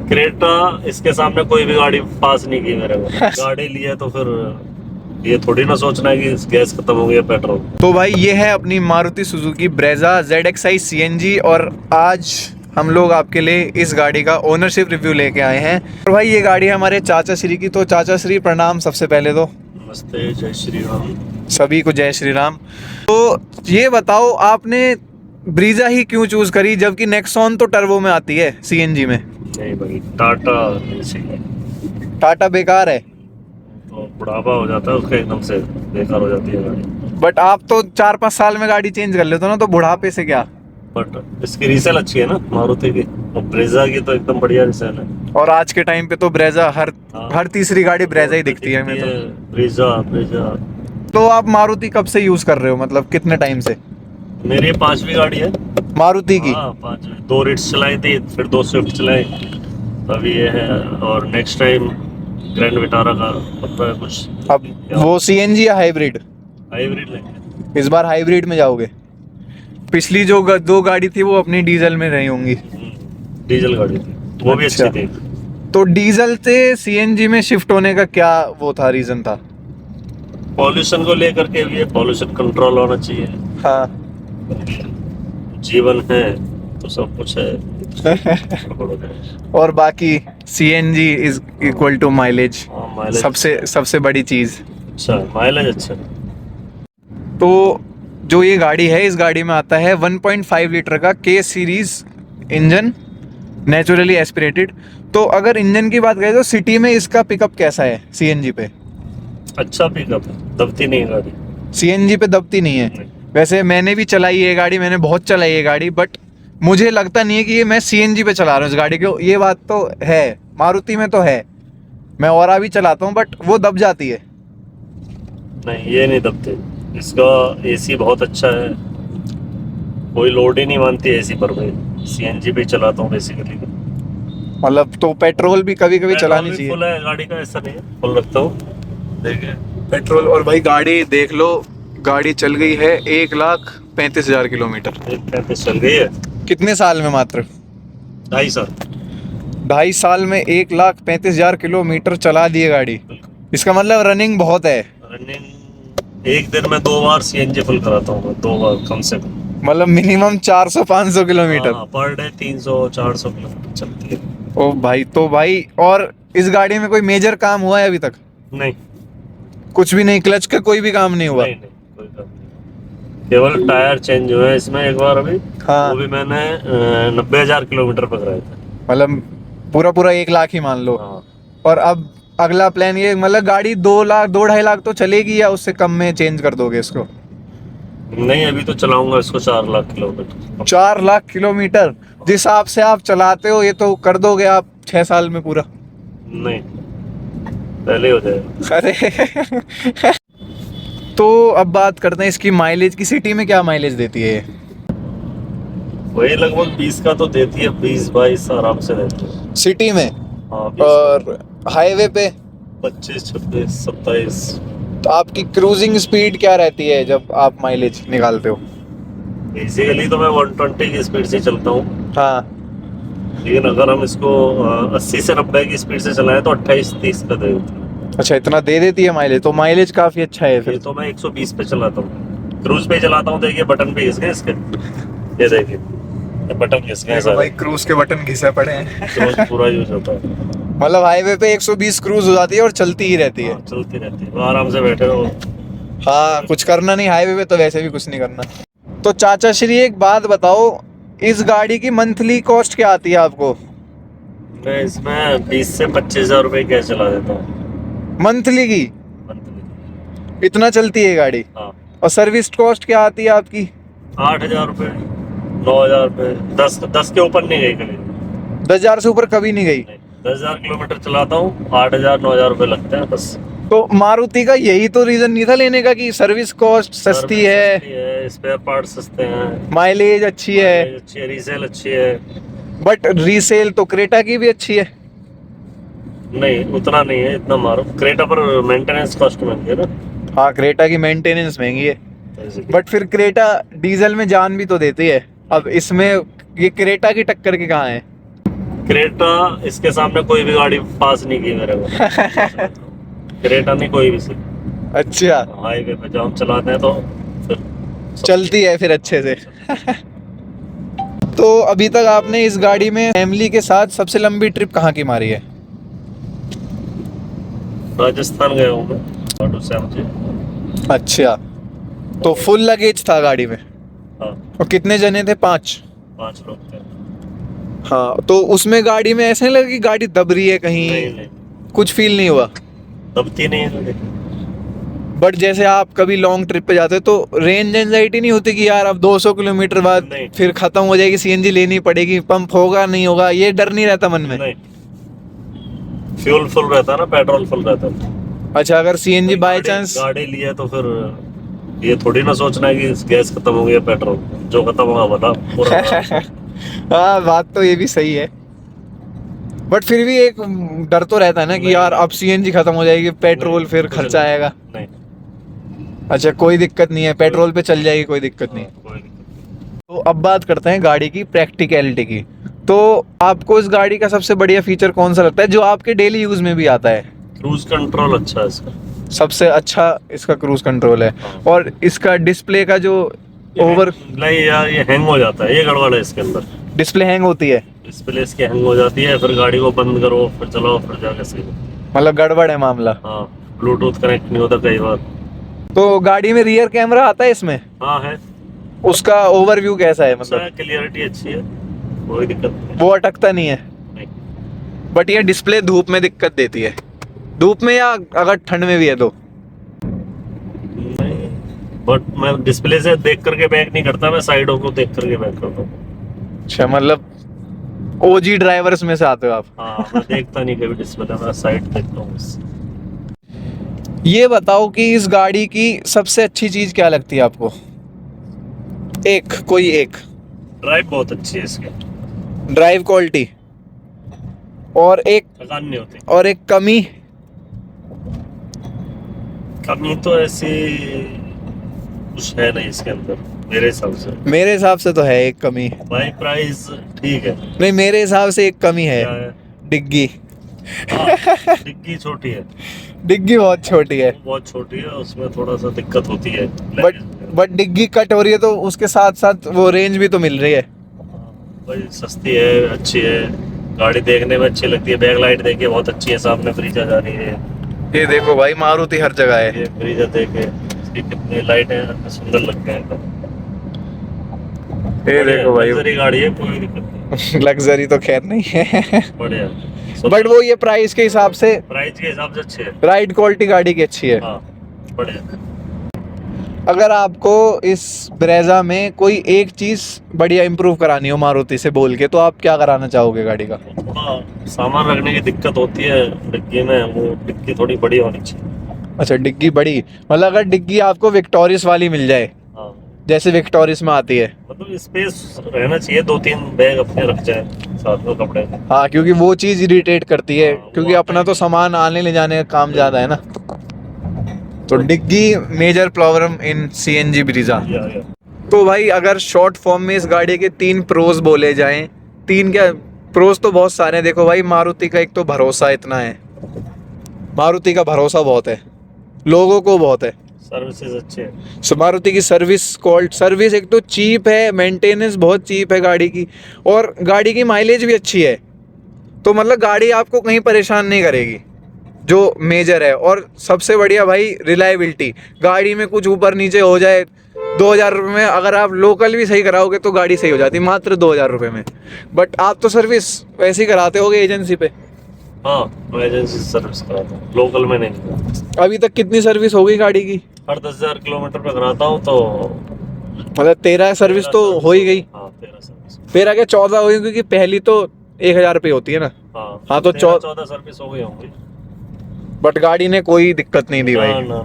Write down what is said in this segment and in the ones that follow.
Creta इसके सामने कोई भी गाड़ी पास नहीं की मेरे को। गाड़ी ली है तो फिर ये थोड़ी ना सोचना है कि गैस खत्म हो गया, पेट्रोल। तो भाई ये है अपनी Maruti Suzuki Brezza ZXi CNG, और आज हम लोग आपके लिए इस गाड़ी का ओनरशिप रिव्यू लेके आए हैं। और भाई ये गाड़ी है हमारे चाचा श्री की, तो चाचा श्री प्रणाम सबसे पहले तो। नमस्ते, जय श्री राम। सभी को जय श्री राम। तो ये बताओ आपने ब्रीजा ही क्यों चूज करी, जबकि नेक्सॉन तो टर्बो में आती है CNG में। नहीं भाई, टाटा चाहिए। टाटा बेकार है, तो बुढ़ापा हो जाता है उसका, एकदम से बेकार हो जाती है गाड़ी। बट आप तो 4-5 साल में गाड़ी चेंज कर लेते हो ना, तो बुढ़ापे से क्या। बट इसकी रीसेल अच्छी है ना मारुति की, और ब्रेजा की तो एकदम बढ़िया रीसेल है। और आज के टाइम पे तो ब्रेजा हर तीसरी गाड़ी ब्रेजा ही दिखती है हमें तो। Brezza Brezza. तो आप मारुति कब से यूज कर रहे हो, मतलब कितने टाइम से। मेरी 5वीं गाड़ी है मारुति की। हाँ, 5 2 रिट्स चलाई थी, फिर 2 स्विफ्ट चलाई, अभी ये है। और नेक्स्ट टाइम ग्रैंड विटारा का पता है कुछ। अब वो CNG या हाइब्रिड। हाइब्रिड लेंगे इस बार हाइब्रिड में जाओगे। पिछली जो दो गाड़ी थी वो अपनी डीजल में रही होंगी। डीजल गाड़ी थी, वो भी अच्छी थी। तो डीजल से CNG में शिफ्ट होने का क्या वो था, रीजन था। पॉल्यूशन को लेकर के भी, पॉल्यूशन कंट्रोल होना चाहिए। हाँ। जीवन है तो सब कुछ है। और बाकी CNG is equal to mileage, mileage सबसे बड़ी चीज। अच्छा, माइलेज अच्छा। तो जो ये गाड़ी है, इस गाड़ी में आता है 1.5 लीटर का K series engine, naturally aspirated. तो अगर इंजन की बात करें तो सिटी में इसका पिकअप कैसा है CNG पे। अच्छा पिकअप है, दबती नहीं गाड़ी। CNG पे दबती नहीं है। नहीं। वैसे मैंने भी चलाई है गाड़ी, मैंने बहुत चलाई है गाड़ी, बट मुझे लगता नहीं है कि ये मैं CNG पे चला रहा हूँ इस गाड़ी को। ये बात तो है, मारुति में तो है, मैं और भी चलाता हूँ, बट वो दब जाती है। नहीं, ये नहीं दबते। इसका एसी बहुत अच्छा है, कोई लोड ही नहीं मानती एसी पर। मैं सीएनजी पे चलाता हूँ बेसिकली। मतलब तो पेट्रोल भी कभी कभी चलानी चाहिए। फुल है गाड़ी का, ऐसा नहीं है, फुल रखता हूँ। देखिए पेट्रोल। और भाई गाड़ी देख लो, गाड़ी चल गई है 1,35,000 किलोमीटर। 1:35 चल गई है कितने साल में, मात्र 2.5 साल। 2.5 साल में 1,35,000 किलोमीटर चला दी है गाड़ी। इसका मतलब रनिंग बहुत है। रनिंग एक दिन में 2 बार सीएनजी फुल कराता हूँ, 2 बार कम से कम। मतलब minimum 400-500 kilometre. Per day 300-400 kilometre चलती है। ओ भाई, तो भाई और इस गाड़ी में कोई मेजर काम हुआ है अभी तक। नहीं, कुछ भी नहीं, क्लच का कोई भी काम नहीं हुआ। नहीं, कोई काम नहीं। केवल टायर चेंज हुए हैं इसमें एक बार अभी। हाँ। वो भी मैंने 90,000 किलोमीटर पर कराया था। मतलब पूरा 1 लाख ही मान लो। हाँ। और अब अगला प्लान ये, मतलब गाड़ी 2 लाख 2-2.5 लाख तो चलेगी, या उससे कम में चेंज कर दोगे इसको। नहीं, अभी तो चलाऊंगा इसको 4 लाख किलोमीटर। 4 लाख किलोमीटर जिस हिसाब से आप चलाते हो, ये तो कर दोगे आप 6 साल में पूरा। नहीं, पहले हो जाएगा। अरे तो अब बात करते हैं इसकी माइलेज की। सिटी में क्या माइलेज देती है ये। वही लगभग 20 का तो देती है, 20-22 आराम से देती है सिटी में। हाँ, 20 और हाईवे पे 25-26-27। तो आपकी क्रूजिंग स्पीड क्या रहती है जब आप माइलेज निकालते हो। बेसिकली तो मैं 120 की स्पीड से चलता हूँ। हाँ। लेकिन अगर हम इसको 80 से 90 की स्पीड से चलाएं तो 28-30 का दे देती है। अच्छा, इतना दे देती है माइलेज, तो माइलेज काफी अच्छा है ये फिर। तो मैं 120 पे चलाता हूँ, क्रूज पे चलाता हूँ। देखिए बटन पे घिस गए इसके, ये देखिए ये बटन घिस गए भाई सारे। क्रूज के बटन घिसे पड़े हैं। क्रूज पूरा यूज होता है। मतलब हाईवे पे 120 क्रूज हो जाती है और चलती ही रहती है। हाँ, चलती रहती है, आराम से बैठे रहो। हाँ, कुछ करना नहीं हाईवे पे, तो वैसे भी कुछ नहीं करना। तो चाचा श्री एक बात बताओ, इस गाड़ी की मंथली कॉस्ट क्या आती है आपको। मैं इसमें 20 से 25,000 रुपए कैश चला देता हूँ मंथली की। मंथली। इतना चलती है गाड़ी। हाँ, और सर्विस कॉस्ट क्या आती है आपकी। 8,000 रुपए, 9,000 रुपए, 10 के ऊपर नहीं गई कभी। 10,000 से ऊपर कभी नहीं गई। 10,000 किलोमीटर चलाता हूँ, 8,000-9,000 रुपए लगते हैं बस। तो मारुति का यही तो रीजन नहीं था लेने का, कि सर्विस कॉस्ट सस्ती है, स्पेयर पार्ट सस्ते हैं, माइलेज अच्छी है। माइलेज अच्छी है, रीसेल अच्छी है। बट रीसेल तो क्रेटा की भी अच्छी है। नहीं, उतना नहीं है, इतना मारो। क्रेटा पर मेंटेनेंस कॉस्ट महंगी है ना। हाँ, क्रेटा की मेंटेनेंस महंगी है, बट फिर क्रेटा डीजल में जान भी तो देती है। अब इसमें ये क्रेटा की टक्कर के कहाँ है। क्रेटा इसके सामने कोई भी गाड़ी पास नहीं की मेरे को। क्रेटा नहीं कोई भी सी। अच्छा, हाईवे पे जब हम चलाते हैं तो फिर चलती है फिर अच्छे से। तो अभी तक आपने इस गाड़ी में फैमिली के साथ सबसे लंबी ट्रिप कहाँ की मारी है? राजस्थान गया हूँ मैं, खाटू श्याम जी। अच्छा, तो फुल लगेज था गाड़ी में? हाँ, और कितने जने थे? 5? 5 लोग थे। हाँ, तो उसमें गाड़ी में ऐसा नहीं लगा कि गाड़ी दब रही है कहीं? नहीं नहीं, कुछ फील नहीं हुआ? दबती नहीं है। बट जैसे आप कभी लॉन्ग ट्रिप पे जाते हो तो रेंज एंजाइटी नहीं होती कि यार अब 200 किलोमीटर बाद नहीं। फिर खत्म हो जाएगी, सीएनजी लेनी पड़ेगी, पंप होगा नहीं होगा, ये डर नहीं रहता मन में? नहीं, फ्यूल फुल रहता है ना, पेट्रोल फुल रहता है। अच्छा, अगर सीएनजी कोई बाय गाड़ी- चांस गाड़ी लिया तो फिर ये थोड़ी ना सोचना है कि गैस खत्म हो गया, पेट्रोल जो खत्म होगा बता पूरा। हाँ, बात तो ये भी सही है, बट फिर भी एक डर तो रहता है ना कि नहीं। यार अब सीएनजी खत्म हो जाएगी, पेट्रोल नहीं, फिर कुछ खर्चा नहीं। आएगा। नहीं, अच्छा, कोई दिक्कत नहीं है, पेट्रोल पे चल जाएगी, कोई दिक्कत नहीं। हाँ, कोई नहीं। तो अब बात करते हैं गाड़ी की प्रैक्टिकलिटी की। तो आपको इस गाड़ी का सबसे बढ़िया फीचर कौन सा लगता है जो आपके डेली यूज में भी आता है? क्रूज कंट्रोल अच्छा है इसका। सबसे अच्छा इसका क्रूज कंट्रोल है, हाँ। और इसका डिस्प्ले का जो ओवर नहीं यार, ये हैंग हो जाता है, ये गड़बड़ है इसके अंदर। डिस्प्ले हैंग होती है? डिस्प्ले इसकी हैंग हो जाती है, फिर गाड़ी को बंद करो फिर चलाओ फिर जाके सही। मतलब गड़बड़ है मामला। हाँ, ब्लूटूथ कनेक्ट नहीं होता कई बार। तो गाड़ी में रियर कैमरा आता है इसमें? हाँ है, उसका ओवरव्यू कैसा है? अच्छा मतलब क्लियरिटी अच्छी है, कोई दिक्कत नहीं। वो अटकता नहीं है? नहीं, बट ये डिस्प्ले धूप में दिक्कत देती है? धूप में या अगर ठंड में भी है तो? नहीं, बट मैं डिस्प्ले से देख करके बैक नहीं करता, मैं साइडों को देख करके बैक करता हूँ। अच्छा, मतलब ओजी ड्राइवर्स में से आते हो आप? हाँ, मैं देखता नहीं कभी डिस्प्ले, मैं साइड देखता हूँ बस। ये बताओ कि इस गाड़ी की सबसे अच्छी चीज क्या लगती है आपको? कोई एक। ड्राइव बहुत अच्छी है इसकी, ड्राइव क्वालिटी। और थकान नहीं होती। एक कमी? कमी तो ऐसी कुछ है नहीं इसके अंदर मेरे हिसाब से। मेरे हिसाब से तो है एक कमी। भाई प्राइस ठीक है। नहीं, मेरे हिसाब से एक कमी है। क्या है? डिग्गी। हाँ, डिग्गी छोटी है, डिग्गी बहुत छोटी है। बहुत छोटी है, उसमें थोड़ा सा दिक्कत होती है। बट डिग्गी कट हो रही है तो उसके साथ साथ वो रेंज भी तो मिल रही है। भाई सस्ती है, अच्छी है, गाड़ी देखने में अच्छी लगती है। बैक लाइट देखिए बहुत अच्छी है, सामने ब्रीजा जा रही है। ये देखो भाई, मारुति हर जगह है। ये ब्रीजा देखे, इसकी कितनी लाइटें सुंदर लगते हैं। ये देखो भाई, लग्जरी गाड़ी है, कोई दिक्कत नहीं। लग्जरी तो खैर नहीं है। बढ़िया, बट वो ये प्राइस के हिसाब से, प्राइस के हिसाब से अच्छी है। राइड क्वालिटी गाड़ी की अच्छी है। हाँ, बढ़िया। अगर आपको इस ब्रेजा में कोई एक चीज बढ़िया इंप्रूव करानी हो मारुति से बोल के, तो आप क्या कराना चाहोगे गाड़ी का? थोड़ा सामान रखने की दिक्कत होती है डिग्गी में, वो डिग्गी थोड़ी बड़ी होनी चाहिए। अच्छा, डिग्गी बड़ी, मतलब अगर डिग्गी आपको विक्टोरियस वाली मिल जाए, हाँ, जैसे विक्टोरियस में आती है। मतलब स्पेस रहना चाहिए, 2-3 बैग अपने रख जाए साथ में कपड़े में। हाँ, क्योंकि वो चीज इरिटेट करती है, हाँ, वो क्योंकि आता अपना ही तो नहीं। सामान आने ले जाने का काम ज्यादा है ना। तो डिग्गी major problem in CNG Brezza. या। तो भाई, अगर शॉर्ट फॉर्म में इस गाड़ी के 3 प्रोज बोले जाएं, 3 क्या प्रोज तो बहुत सारे हैं। देखो भाई, मारुति का एक तो भरोसा इतना है, मारुति का भरोसा बहुत है, लोगों को बहुत है। सर्विसेज अच्छे हैं। मारुति की सर्विस एक तो चीप है, मेंटेनेंस बहुत चीप है गाड़ी की, और गाड़ी की माइलेज भी अच्छी है। तो मतलब गाड़ी आपको कहीं परेशान नहीं करेगी, जो मेजर है। और सबसे बढ़िया भाई, रिलायबिलिटी। गाड़ी में कुछ ऊपर नीचे हो जाए, 2000 रुपये में अगर आप लोकल भी सही कराओगे तो गाड़ी सही हो जाती है, मात्र 2000 रुपये में। बट आप तो सर्विस वैसे ही कराते होगे एजेंसी पे? हाँ, मैं एजेंसी से सर्विस कराता हूँ, लोकल में नहीं। अभी तक कितनी सर्विस हो गई गाड़ी की? हर 10,000 किलोमीटर पे कराता हूँ तो मतलब 13 सर्विस तो हो ही गई। हाँ, 13 सर्विस। 13 के 14 हो गई, क्योंकि पहली तो 1000 रुपये होती है ना। हाँ, तो 14 सर्विस हो गई होंगी। बट गाड़ी ने कोई दिक्कत नहीं दी भाई। ना,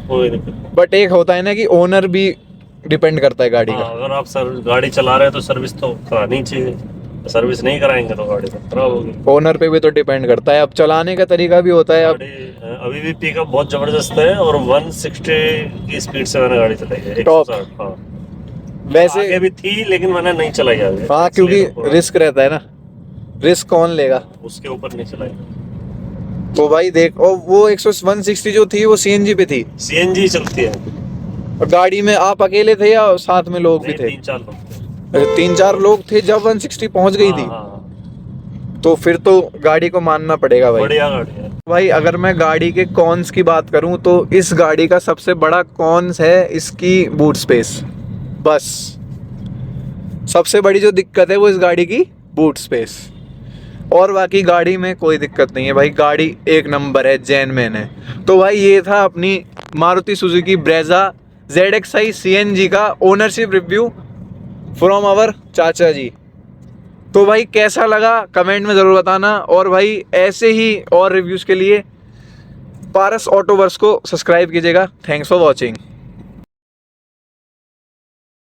कोई दिक्कत नहीं। बट एक होता है ना कि ओनर भी डिपेंड करता है गाड़ी हाँ, का। अगर आप गाड़ी चला रहे हैं तो सर्विस तो करानी चाहिए, सर्विस नहीं कराएंगे तो गाड़ी तो खराब होगी। ओनर पे भी तो डिपेंड करता है, अब चलाने का तरीका भी होता है। अब गाड़ी अभी भी पिकअप बहुत जबरदस्त है, और 160 की स्पीड से मैंने गाड़ी चलाई है। टॉप। 160। हाँ, वैसे आगे भी थी लेकिन मैंने नहीं चलाई आगे। हाँ, क्योंकि रिस्क रहता है ना। रिस्क कौन लेगा? उसके ऊपर नहीं चलाएगा। तो भाई देख, और वो 160 जो थी वो सीएनजी पे थी, सीएनजी चलती है। और गाड़ी में आप अकेले थे या साथ में लोग भी नहीं, थे? 3-4 लोग थे। अच्छा, 3-4 लोग थे जब 160 पहुंच गई थी। हाँ, तो फिर तो गाड़ी को मानना पड़ेगा भाई। बढ़िया गाड़ी है। भाई अगर मैं गाड़ी के कॉन्स की बात करूं तो इस गाड़ी का सबसे बड़ा कॉन्स है इसकी बूट स्पेस। बस सबसे बड़ी जो दिक्कत है वो इस गाड़ी की बूट स्पेस, और बाकी गाड़ी में कोई दिक्कत नहीं है भाई, गाड़ी एक नंबर है, जेन्युइन है। तो भाई ये था अपनी Maruti Suzuki Brezza ZXi CNG का ओनरशिप रिव्यू फ्रॉम आवर चाचा जी। तो भाई कैसा लगा कमेंट में ज़रूर बताना, और भाई ऐसे ही और रिव्यूज़ के लिए पारस ऑटोवर्स को सब्सक्राइब कीजिएगा। Thanks for watching.